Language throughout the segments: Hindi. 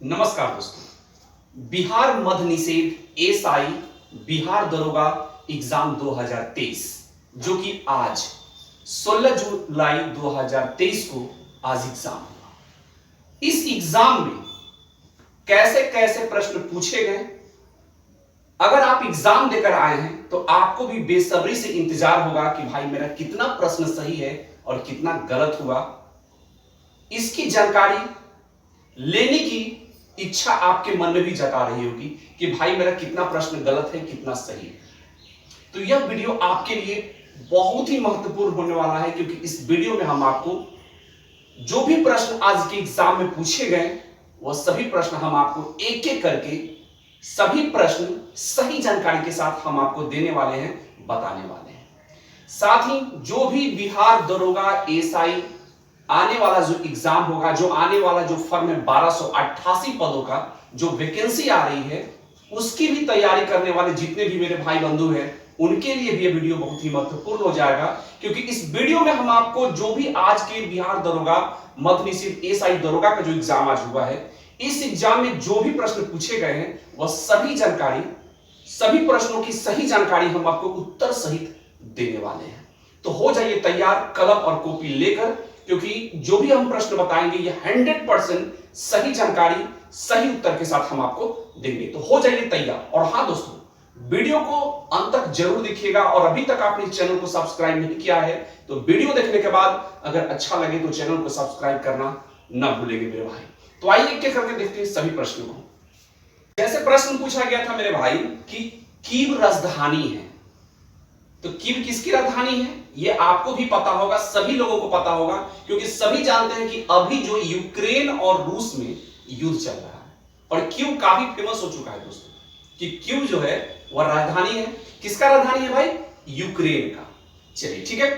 नमस्कार दोस्तों। बिहार मद्य निषेध एसआई बिहार दरोगा एग्जाम 2023 जो कि आज 16 जुलाई 2023 को आज एग्जाम हुआ। इस एग्जाम में कैसे कैसे प्रश्न पूछे गए, अगर आप एग्जाम देकर आए हैं तो आपको भी बेसब्री से इंतजार होगा कि भाई मेरा कितना प्रश्न सही है और कितना गलत हुआ। इसकी जानकारी लेने की इच्छा आपके मन में भी जता रही होगी कि भाई मेरा कितना प्रश्न गलत है, कितना सही है। तो यह वीडियो आपके लिए बहुत ही महत्वपूर्ण होने वाला है, क्योंकि इस वीडियो में हम आपको जो भी प्रश्न आज के एग्जाम में पूछे गए वह सभी प्रश्न हम आपको एक एक करके सभी प्रश्न सही जानकारी के साथ हम आपको देने वाले हैं, बताने वाले हैं। साथ ही जो भी बिहार दरोगा एसआई आने वाला जो एग्जाम होगा, जो आने वाला जो फॉर्म है 1288 पदों का जो वैकेंसी आ रही है, उसकी भी तैयारी करने वाले जितने भी मेरे भाई बंधु हैं उनके लिए भी यह वीडियो बहुत ही महत्वपूर्ण हो जाएगा। क्योंकि इस वीडियो में हम आपको जो भी आज के बिहार दरोगा मद्य निषेध एसआई दरोगा का जो एग्जाम आज हुआ है, इस एग्जाम में जो भी प्रश्न पूछे गए हैं वह सभी जानकारी, सभी प्रश्नों की सही जानकारी हम आपको उत्तर सहित देने वाले हैं। तो हो जाइए तैयार कलम और कॉपी लेकर, क्योंकि जो भी हम प्रश्न बताएंगे ये 100% सही जानकारी सही उत्तर के साथ हम आपको देंगे। तो हो जाइए तैयार। और हाँ दोस्तों, वीडियो को अंत तक जरूर देखिएगा, और अभी तक आपने चैनल को सब्सक्राइब नहीं किया है तो वीडियो देखने के बाद अगर अच्छा लगे तो चैनल को सब्सक्राइब करना ना भूलेंगे मेरे भाई। तो आइए एक एक करके देखते हैं सभी प्रश्नों को। जैसे प्रश्न पूछा गया था मेरे भाई कि कीव राजधानी है, तो कीव किसकी राजधानी है ये आपको भी पता होगा, सभी लोगों को पता होगा, क्योंकि सभी जानते हैं कि अभी जो यूक्रेन और रूस में युद्ध चल रहा है और कीव काफी फेमस हो चुका है दोस्तों कि कीव जो है वह राजधानी है। किसका राजधानी है भाई? यूक्रेन का। चलिए ठीक है।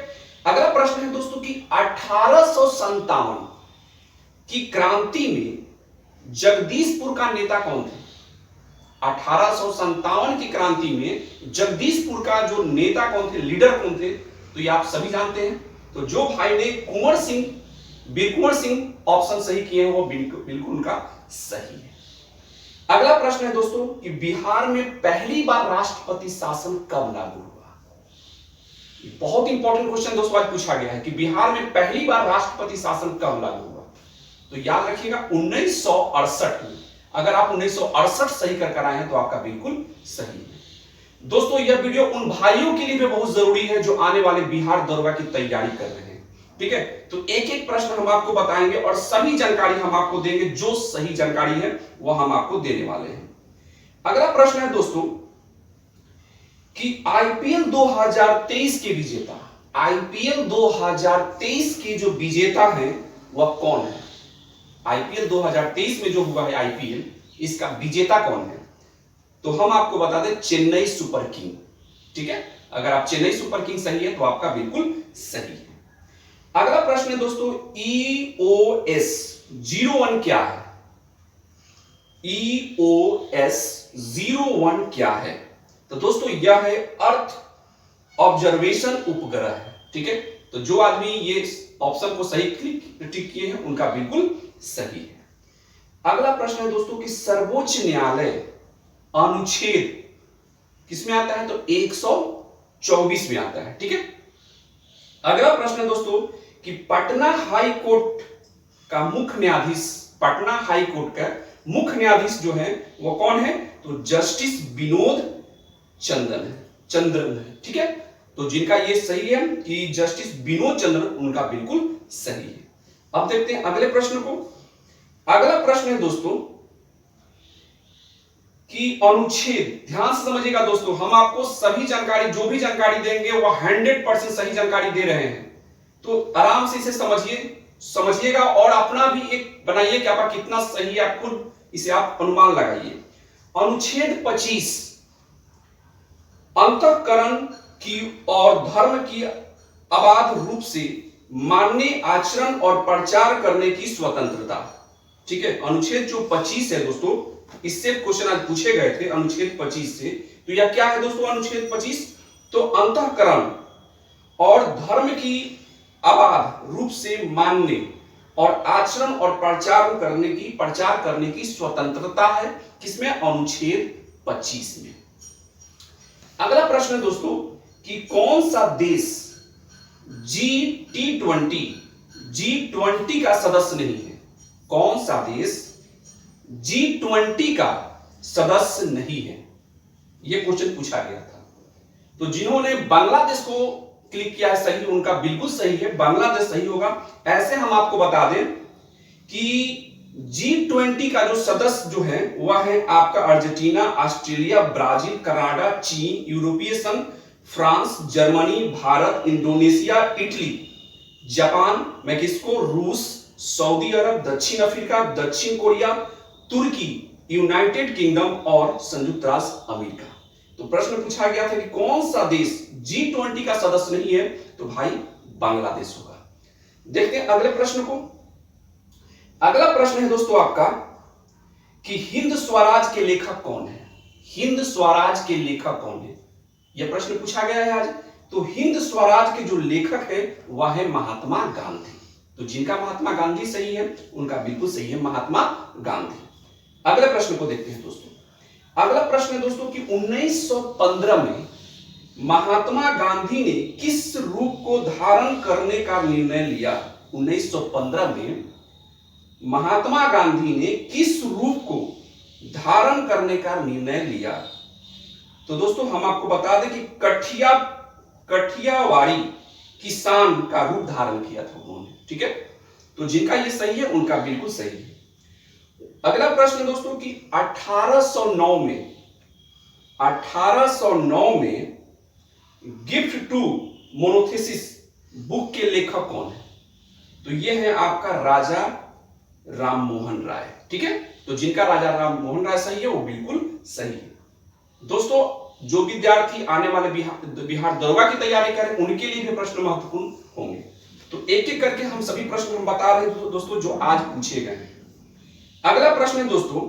अगला प्रश्न है दोस्तों कि 1857 की क्रांति में जगदीशपुर का नेता कौन थे? 1857 की क्रांति में जगदीशपुर का जो नेता कौन थे, लीडर कौन थे? तो ये आप सभी जानते हैं। तो जो भाई ने कुंवर सिंह, वीर कुंवर सिंह ऑप्शन सही किए हैं वो बिल्कुल उनका सही है। अगला प्रश्न है दोस्तों कि बिहार में पहली बार राष्ट्रपति शासन कब लागू हुआ? बहुत इंपॉर्टेंट क्वेश्चन दोस्तों आज पूछा गया है कि बिहार में पहली बार राष्ट्रपति शासन कब लागू हुआ। तो याद रखिएगा 1968 में। अगर आप 1968 सही कर आए हैं तो आपका बिल्कुल सही है। दोस्तों यह वीडियो उन भाइयों के लिए भी बहुत जरूरी है जो आने वाले बिहार दरोगा की तैयारी कर रहे हैं। ठीक है, तो एक एक प्रश्न हम आपको बताएंगे और सभी जानकारी हम आपको देंगे, जो सही जानकारी है वह हम आपको देने वाले हैं। अगला प्रश्न है दोस्तों कि आईपीएल 2023 के विजेता, आईपीएल 2023 के जो विजेता हैं वह कौन है? आईपीएल 2023 में जो हुआ है आईपीएल, इसका विजेता कौन है? तो हम आपको बता दें चेन्नई सुपर किंग। ठीक है, अगर आप चेन्नई सुपर किंग सही है तो आपका बिल्कुल सही है। अगला प्रश्न है दोस्तों EOS 01 क्या है? EOS 01 क्या है? तो दोस्तों यह है अर्थ ऑब्जर्वेशन उपग्रह है। ठीक है, तो जो आदमी ये ऑप्शन को सही टिक किए हैं उनका बिल्कुल सही है। अगला प्रश्न है दोस्तों कि सर्वोच्च न्यायालय अनुच्छेद किसमें आता है? तो 124 में आता है। ठीक है। अगला प्रश्न है दोस्तों कि पटना हाई कोर्ट का मुख्य न्यायाधीश, पटना हाई कोर्ट का मुख्य न्यायाधीश जो है वो कौन है? तो जस्टिस विनोद चंद्रन है। ठीक है, तो जिनका ये सही है कि जस्टिस विनोद चंद्रन, उनका बिल्कुल सही है। अब देखते हैं अगले प्रश्न को। अगला प्रश्न है दोस्तों कि अनुच्छेद, ध्यान से समझिएगा दोस्तों, हम आपको सभी जानकारी, जो भी जानकारी देंगे वो 100% सही जानकारी दे रहे हैं, तो आराम से इसे समझिएगा और अपना भी एक बनाइए कि आपका कितना सही है, आप खुद इसे आप अनुमान लगाइए। अनुच्छेद 25 अंतःकरण की और धर्म की अबाध रूप से मानने, आचरण और प्रचार करने की स्वतंत्रता। ठीक है, अनुच्छेद जो 25 है दोस्तों, इससे क्वेश्चन आज पूछे गए थे अनुच्छेद 25 से। तो यह क्या है दोस्तों अनुच्छेद 25? तो अंतःकरण और धर्म की अबाध रूप से मानने, और आचरण और प्रचार करने की स्वतंत्रता है। किसमें? अनुच्छेद 25 में। अगला प्रश्न है दोस्तों कि कौन सा देश G20 का सदस्य नहीं है? कौन सा देश G20 का सदस्य नहीं है? यह क्वेश्चन पूछा गया था। तो जिन्होंने बांग्लादेश को क्लिक किया है सही, उनका बिल्कुल सही है, बांग्लादेश सही होगा। ऐसे हम आपको बता दें कि G20 का जो सदस्य जो है वह है आपका अर्जेंटीना, ऑस्ट्रेलिया, ब्राजील, कनाडा, चीन, यूरोपीय संघ, France, Germany, Bharat, Indonesia, Italy, Japan, Mexico, रूस, सऊदी अरब, दक्षिण अफ्रीका, दक्षिण कोरिया, तुर्की, यूनाइटेड किंगडम और संयुक्त राष्ट्र अमेरिका। तो प्रश्न पूछा गया था कि कौन सा देश G20 का सदस्य नहीं है? तो भाई बांग्लादेश होगा। देखते हैं अगले प्रश्न को। अगला प्रश्न है दोस्तों आपका कि हिंद स्वराज के लेखक कौन है? हिंद स्वराज के लेखक कौन है? यह प्रश्न पूछा गया है आज। तो हिंद स्वराज के जो लेखक है वह है महात्मा गांधी। तो जिनका महात्मा गांधी सही है उनका बिल्कुल सही है महात्मा गांधी। अगले प्रश्न को देखते हैं दोस्तों। अगला प्रश्न है दोस्तों कि 1915 में महात्मा गांधी ने किस रूप को धारण करने का निर्णय लिया? 1915 में महात्मा गांधी ने किस रूप को धारण करने का निर्णय लिया? तो दोस्तों हम आपको बता दें कि कठियावाड़ी किसान का रूप धारण किया था उन्होंने। ठीक है, तो जिनका ये सही है उनका बिल्कुल सही है। अगला प्रश्न दोस्तों कि 1809 में गिफ्ट टू मोनोथेसिस बुक के लेखक कौन है? तो ये है आपका राजा राम मोहन राय। ठीक है, तो जिनका राजा राम मोहन राय सही है वो बिल्कुल सही है। दोस्तों जो विद्यार्थी आने वाले बिहार दरोगा की तैयारी करें उनके लिए भी प्रश्न महत्वपूर्ण होंगे। तो एक एक करके हम सभी प्रश्न हम बता रहे हैं दोस्तों जो आज पूछे गए हैं। अगला प्रश्न है दोस्तों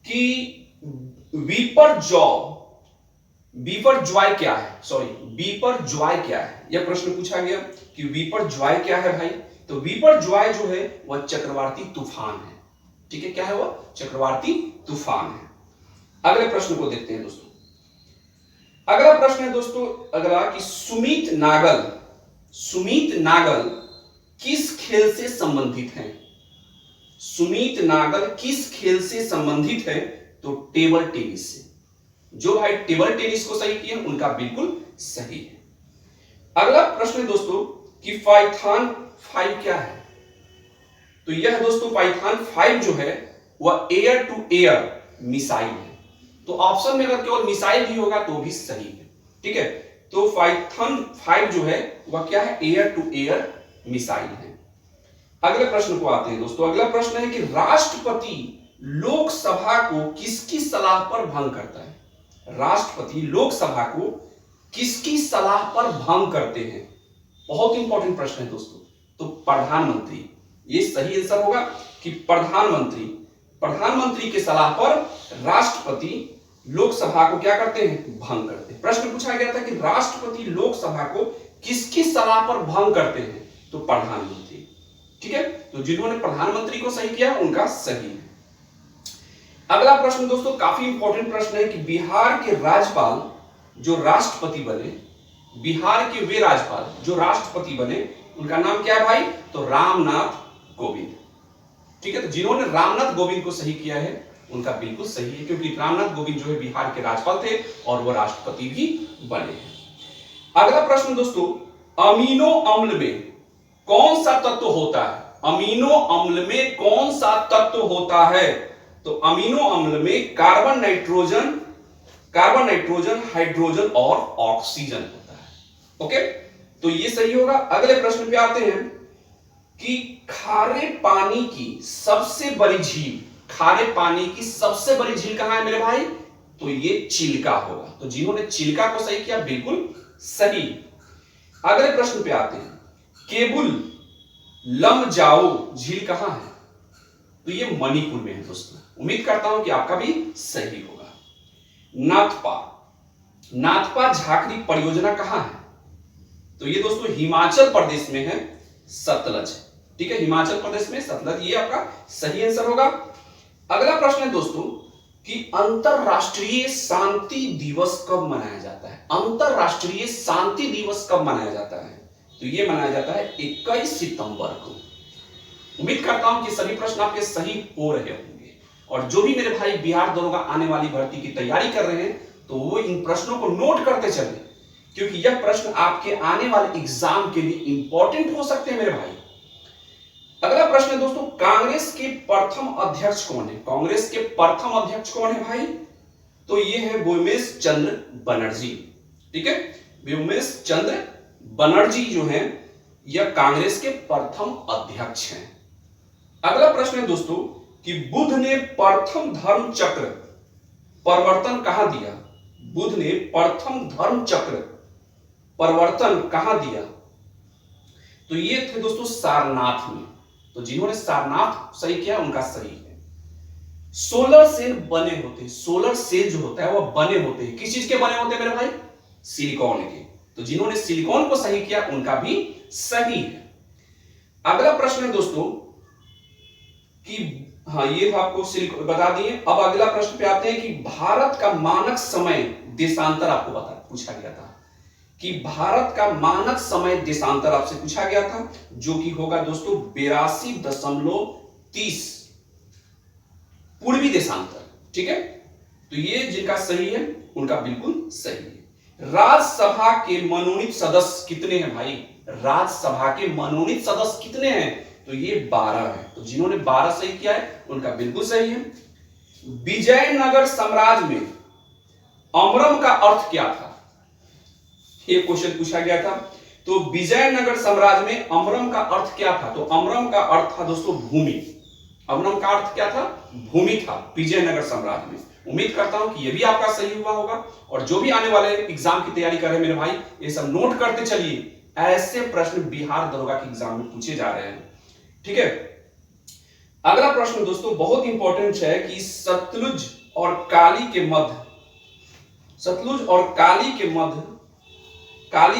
कि बीपर जॉय क्या है? यह प्रश्न पूछा गया कि बीपर जॉय क्या है भाई? तो बीपर जॉय जो है वह चक्रवाती तूफान है। ठीक है, क्या है वह? चक्रवाती तूफान है। अगले प्रश्न को देखते हैं दोस्तों। अगला प्रश्न है दोस्तों अगला कि सुमित नागल किस खेल से संबंधित हैं? सुमित नागल किस खेल से संबंधित है? तो टेबल टेनिस से। जो भाई टेबल टेनिस को सही किए उनका बिल्कुल सही है। अगला प्रश्न है दोस्तों कि पाइथन 5 क्या है? तो यह दोस्तों पाइथन 5 जो है वह एयर टू एयर मिसाइल है। तो ऑप्शन में अगर केवल मिसाइल ही होगा तो भी सही है। ठीक है, तो पाइथन 5 जो है वह क्या है? एयर टू एयर मिसाइल है। अगले प्रश्न को आते हैं दोस्तों। अगला प्रश्न है कि राष्ट्रपति लोकसभा को किसकी सलाह पर भंग करता है? राष्ट्रपति लोकसभा को किसकी सलाह पर भंग करते हैं? बहुत इंपॉर्टेंट प्रश्न है दोस्तों। तो प्रधानमंत्री, ये सही आंसर होगा कि प्रधानमंत्री की सलाह पर राष्ट्रपति लोकसभा को क्या करते हैं? भंग करते हैं। प्रश्न पूछा गया था कि राष्ट्रपति लोकसभा को किसकी सलाह पर भंग करते हैं? तो प्रधानमंत्री। ठीक है, तो जिन्होंने प्रधानमंत्री को सही किया उनका सही है। अगला प्रश्न दोस्तों काफी इंपॉर्टेंट प्रश्न है कि बिहार के राज्यपाल जो राष्ट्रपति बने, बिहार के वे राज्यपाल जो राष्ट्रपति बने उनका नाम क्या है भाई? तो रामनाथ कोविंद। ठीक है, तो जिन्होंने रामनाथ कोविंद को सही किया है उनका बिल्कुल सही है, क्योंकि रामनाथ कोविंद जो है बिहार के राज्यपाल थे और वो राष्ट्रपति भी बने हैं। अगला प्रश्न दोस्तों, अमीनो अम्ल में कौन सा तत्व होता है? अमीनो अम्ल में कौन सा तत्व होता है? तो अमीनो अम्ल में कार्बन, नाइट्रोजन, हाइड्रोजन और ऑक्सीजन होता है। ओके, तो ये सही होगा। अगले प्रश्न पे आते हैं कि खारे पानी की सबसे बड़ी झील कहां है मेरे भाई? तो ये चिल्का होगा। तो जिन्होंने चिल्का को सही किया बिल्कुल सही। अगले प्रश्न पे आते हैं, केबुल लमजाओ झील कहां है? तो ये मणिपुर में है दोस्तों। उम्मीद करता हूं कि आपका भी सही होगा। नाथपा झाकरी परियोजना कहां है? तो ये दोस्तों हिमाचल प्रदेश में है, सतलज। ठीक है, हिमाचल प्रदेश में सतलज, ये आपका सही आंसर होगा। अगला प्रश्न है दोस्तों कि अंतरराष्ट्रीय शांति दिवस कब मनाया जाता है? अंतरराष्ट्रीय शांति दिवस कब मनाया जाता है? तो ये मनाया जाता है 21 सितंबर को। उम्मीद करता हूं कि सभी प्रश्न आपके सही हो रहे होंगे, और जो भी मेरे भाई बिहार दरोगा आने वाली भर्ती की तैयारी कर रहे हैं तो वो इन प्रश्नों को नोट करते चले, क्योंकि यह प्रश्न आपके आने वाले एग्जाम के लिए इंपॉर्टेंट हो सकते हैं मेरे भाई। अगला प्रश्न है दोस्तों, कांग्रेस के प्रथम अध्यक्ष कौन है? कांग्रेस के प्रथम अध्यक्ष कौन है भाई? तो ये है व्योमेश चंद्र बनर्जी। ठीक है, व्योमेश चंद्र बनर्जी जो है यह कांग्रेस के प्रथम अध्यक्ष हैं। अगला प्रश्न है दोस्तों कि बुद्ध ने प्रथम धर्म चक्र परिवर्तन कहां दिया? बुद्ध ने प्रथम धर्म चक्र परिवर्तन कहां दिया? तो ये थे दोस्तों सारनाथ में। तो जिन्होंने सारनाथ सही किया उनका सही है। सोलर सेल बने होते हैं, सोलर सेल जो होता है वह बने होते हैं, किस चीज के बने होते हैं मेरे भाई? सिलिकॉन के। तो जिन्होंने सिलिकॉन को सही किया उनका भी सही है। अगला प्रश्न है दोस्तों कि हाँ, ये तो आपको बता दिए। अब अगला प्रश्न पे आते हैं कि भारत का मानक समय देशांतर आपको पूछा गया था कि भारत का मानक समय देशांतर आपसे पूछा गया था, जो कि होगा दोस्तों 82.30 पूर्वी देशांतर। ठीक है, तो ये जिनका सही है उनका बिल्कुल सही है। राज्यसभा के मनोनीत सदस्य कितने हैं भाई? राज्यसभा के मनोनीत सदस्य कितने हैं? तो ये 12 है। तो जिन्होंने 12 सही किया है उनका बिल्कुल सही है। विजयनगर साम्राज्य में अमरम का अर्थ क्या था? ये क्वेश्चन पूछा गया था। तो विजयनगर साम्राज्य में अमरम का अर्थ क्या था? तो अमरम का अर्थ था दोस्तों भूमि। अमरम का अर्थ क्या था? भूमि था विजयनगर साम्राज्य में। उम्मीद करता हूं कि ये भी आपका सही हुआ होगा, और जो भी आने वाले एग्जाम की तैयारी कर रहे हैं मेरे भाई, ये सब नोट करते चलिए। ऐसे प्रश्न बिहार दरोगा के एग्जाम में पूछे जा रहे हैं। ठीक है, अगला प्रश्न दोस्तों बहुत इंपॉर्टेंट है कि सतलुज और काली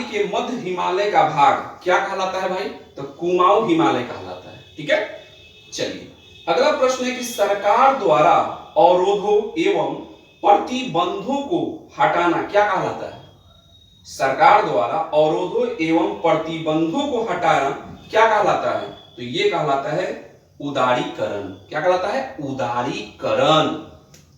के मध्य हिमालय का भाग क्या कहलाता है भाई? तो कुमाऊं हिमालय कहलाता है। ठीक है, चलिए अगला प्रश्न है कि सरकार द्वारा अवरोधों एवं प्रतिबंधों को हटाना क्या कहलाता है? सरकार द्वारा अवरोधों एवं प्रतिबंधों को हटाना क्या कहलाता है? तो ये कहलाता है उदारीकरण। क्या कहलाता है? उदारीकरण।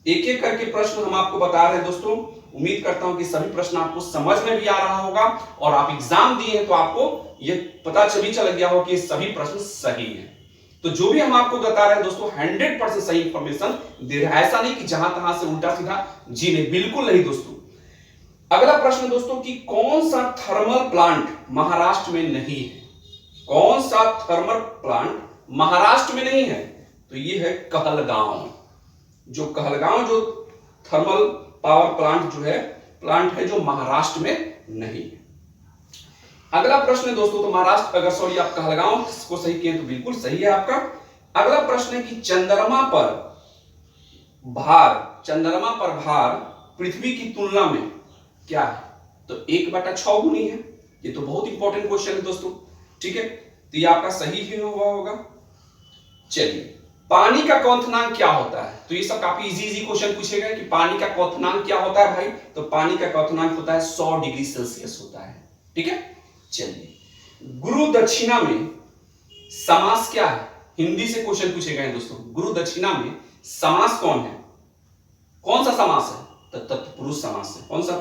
एक एक करके प्रश्न हम आपको बता रहे हैं दोस्तों। उम्मीद करता हूं कि सभी प्रश्न आपको समझ में भी आ रहा होगा, और आप एग्जाम दिए हैं तो आपको ये पता चल गया हो कि सभी प्रश्न सही हैं। तो जो भी हम आपको बता रहे हैं दोस्तों 100% सही इंफॉर्मेशन दे रहे हैं। ऐसा नहीं कि जहां तहां से उल्टा सीधा, जी नहीं, बिल्कुल नहीं दोस्तों। अगला प्रश्न दोस्तों कि कौन सा थर्मल प्लांट महाराष्ट्र में नहीं है? कौन सा थर्मल प्लांट महाराष्ट्र में नहीं है? तो ये है कहलगांव। जो कहलगांव जो थर्मल पावर प्लांट है जो महाराष्ट्र में नहीं है। अगला प्रश्न है दोस्तों, तो महाराष्ट्र आप कहलगांव को सही किए तो बिल्कुल सही है आपका। अगला प्रश्न है कि चंद्रमा पर भार पृथ्वी की तुलना में क्या है? तो 1/6 गुनी है। ये तो बहुत इंपॉर्टेंट क्वेश्चन है दोस्तों। ठीक है, तो ये आपका सही ही हुआ होगा। चलिए, पानी का क्वथनांक क्या होता है? तो ये सब काफी इजी क्वेश्चन पूछे गए कि पानी का क्वथनांक क्या होता है भाई? तो पानी का क्वथनांक होता है 100 डिग्री सेल्सियस होता है। ठीक है, चलिए, गुरु दक्षिणा में समास क्या है? हिंदी से क्वेश्चन पूछे गए हैं दोस्तों। गुरु दक्षिणा में समास कौन है? कौन सा समास है? तो तत्पुरुष समास है। कौन सा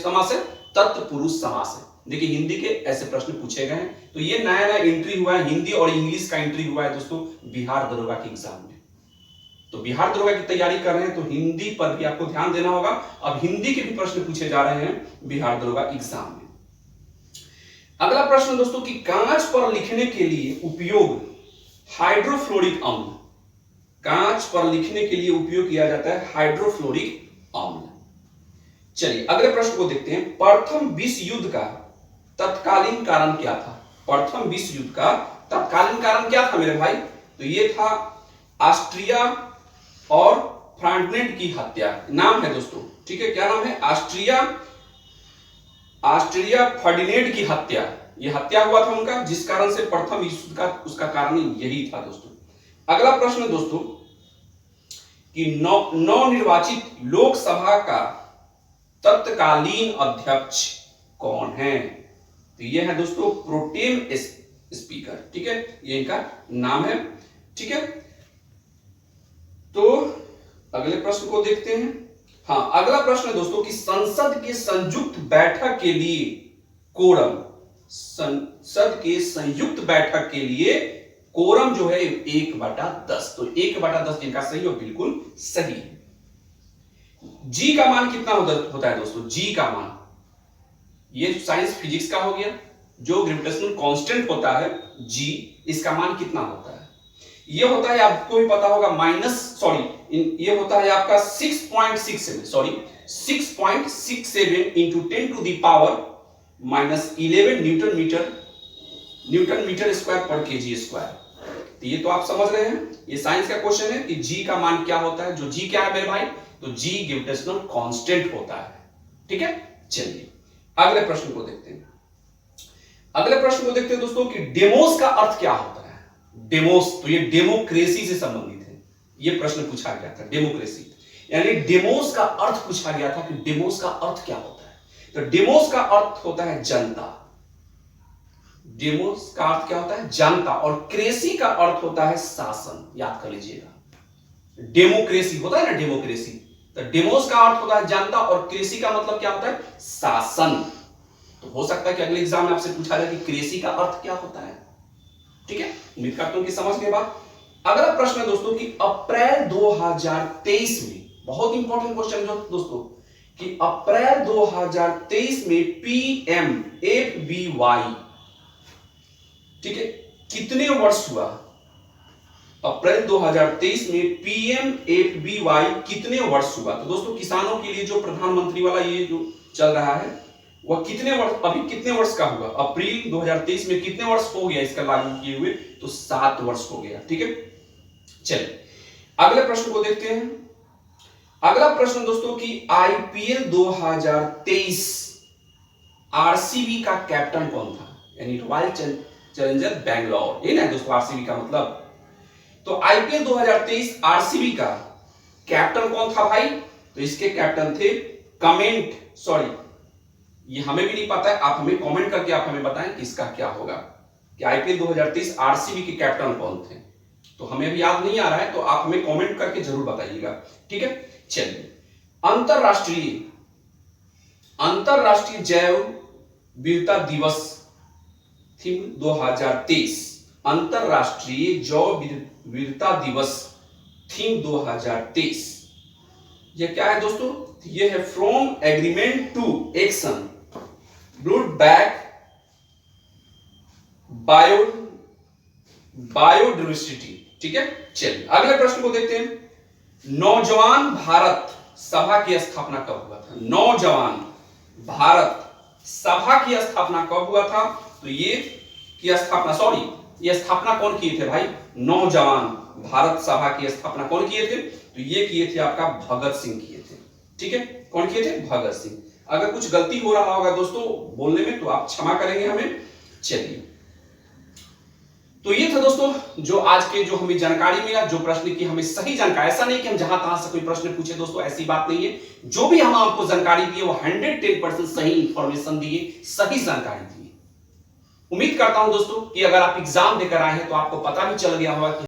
समास है? तत्पुरुष समास है। देखिए, हिंदी के ऐसे प्रश्न पूछे गए हैं। तो ये नया एंट्री हुआ है, हिंदी और इंग्लिश का एंट्री हुआ है दोस्तों बिहार दरोगा के एग्जाम में। तो बिहार दरोगा की तैयारी कर रहे हैं तो हिंदी पर भी आपको ध्यान देना होगा। अब हिंदी के भी प्रश्न पूछे जा रहे हैं बिहार दरोगा एग्जाम में। अगला प्रश्न दोस्तों कि कांच पर लिखने के लिए उपयोग हाइड्रोफ्लोरिक अम्ल। कांच पर लिखने के लिए उपयोग किया जाता है हाइड्रोफ्लोरिक अम्ल। चलिए अगले प्रश्न को देखते हैं। प्रथम विश्व युद्ध का तत्कालीन कारण क्या था? प्रथम विश्व युद्ध का तत्कालीन कारण क्या था मेरे भाई? तो ये था ऑस्ट्रिया और फ्रंटनेट की हत्या। नाम है दोस्तों, ठीक है, क्या नाम है? ऑस्ट्रिया फर्डिनेंड की हत्या। ये हत्या हुआ था उनका, जिस कारण से प्रथम विश्व युद्ध का उसका कारण यही था दोस्तों। अगला प्रश्न दोस्तों कि नवनिर्वाचित लोकसभा का तत्कालीन अध्यक्ष कौन है? तो ये है दोस्तों प्रोटेम स्पीकर, ठीक है, ये इनका नाम है, ठीक है। तो अगले प्रश्न को देखते हैं। हाँ, अगला प्रश्न है दोस्तों कि संसद के संयुक्त बैठक के लिए कोरम, संसद के संयुक्त बैठक के लिए कोरम जो है 1/10, तो 1/10 इनका सही और बिल्कुल सही है। जी का मान कितना होता है दोस्तों? जी का मान, ये साइंस फिजिक्स का हो गया, जो ग्रेविटेशनल कांस्टेंट होता है जी, इसका मान कितना होता है? ये होता है, आपको भी पता होगा, ये होता है आपका 6.67 into 10 to the power -11 newton metre square पर केजी स्क्वायर। तो ये तो आप समझ रहे हैं, ये साइंस का क्वेश्चन है कि जी का मान क्या होता है। जो जी क्या है मेरे भाई? तो जी ग्रेविटेशनल कांस्टेंट होता है, ठीक है। चलिए अगले प्रश्न को देखते हैं। अगले प्रश्न को देखते हैं दोस्तों कि डेमोस का अर्थ क्या होता है? डेमोस, तो ये डेमोक्रेसी से संबंधित है, ये प्रश्न पूछा गया था, डेमोक्रेसी यानी डेमोस का अर्थ पूछा गया था कि डेमोस का अर्थ क्या होता है। तो डेमोस का अर्थ होता है जनता, डेमोस का अर्थ क्या होता है? जनता, और क्रेसी का अर्थ होता है शासन, याद कर लीजिएगा। डेमोक्रेसी होता है ना, डेमोक्रेसी, तो डेमोस का अर्थ होता है जनता और क्रेसी का मतलब क्या होता है? शासन। तो हो सकता है कि अगले एग्जाम में आपसे पूछा जाए कि क्रेसी का अर्थ क्या होता है, ठीक है। उम्मीद करता हूं कि समझ गए बात। अगला प्रश्न है दोस्तों कि अप्रैल 2023 में, बहुत इंपॉर्टेंट क्वेश्चन है दोस्तों, कि अप्रैल 2023 में PMFBY, ठीक है, कितने वर्ष हुआ? अप्रैल 2023 में PMFBY कितने वर्ष हुआ? तो दोस्तों किसानों के लिए जो प्रधानमंत्री वाला ये जो चल रहा है, वह कितने वर्ष, अभी कितने वर्ष का हुआ? अप्रैल 2023 में कितने वर्ष हो गया इसका लागू किए हुए? तो 7 वर्ष हो गया, ठीक है। चलिए अगले प्रश्न को देखते हैं। अगला प्रश्न दोस्तों कि IPL 2023 RCB का कैप्टन कौन था? यानी रॉयल चैलेंजर बैंगलोर, ये ना दोस्तों RCB का मतलब। तो IPL 2023 RCB का कैप्टन कौन था भाई? तो इसके कैप्टन थे ये हमें भी नहीं पता है, आप हमें कमेंट करके आप हमें बताएं कि इसका क्या होगा, कि IPL 2023 RCB के कैप्टन कौन थे। तो हमें अभी याद नहीं आ रहा है, तो आप हमें कमेंट करके जरूर बताइएगा, ठीक है। चलिए अंतरराष्ट्रीय जैव विविधता दिवस थीम 2023, अंतरराष्ट्रीय जैव विविधता दिवस थीम 2023, ये क्या है दोस्तों? ये है from agreement to action, build back biodiversity, ठीक है। चलिए अगले प्रश्न को देखते हैं। नौजवान भारत सभा की स्थापना कब हुआ था? नौजवान भारत सभा की स्थापना कब हुआ था? तो ये स्थापना कौन किए थे भाई? नौजवान भारत सभा की स्थापना कौन किए थे? तो ये किए थे आपका भगत सिंह किए थे, ठीक है। कौन किए थे? भगत सिंह। अगर कुछ गलती हो रहा होगा दोस्तों बोलने में तो आप क्षमा करेंगे हमें। चलिए तो ये था दोस्तों जो आज के जो हमें जानकारी मिला, जो प्रश्न की हमें सही जानकारी, ऐसा नहीं कि हम जहां तहां से कोई प्रश्न पूछे दोस्तों, ऐसी बात नहीं है। जो भी हम आपको जानकारी दिए वो 110% सही इंफॉर्मेशन दिए, सही जानकारी दिए। उम्मीद करता हूं दोस्तों कि अगर आप एग्जाम देकर आए हैं तो आपको पता भी चल गया होगा कि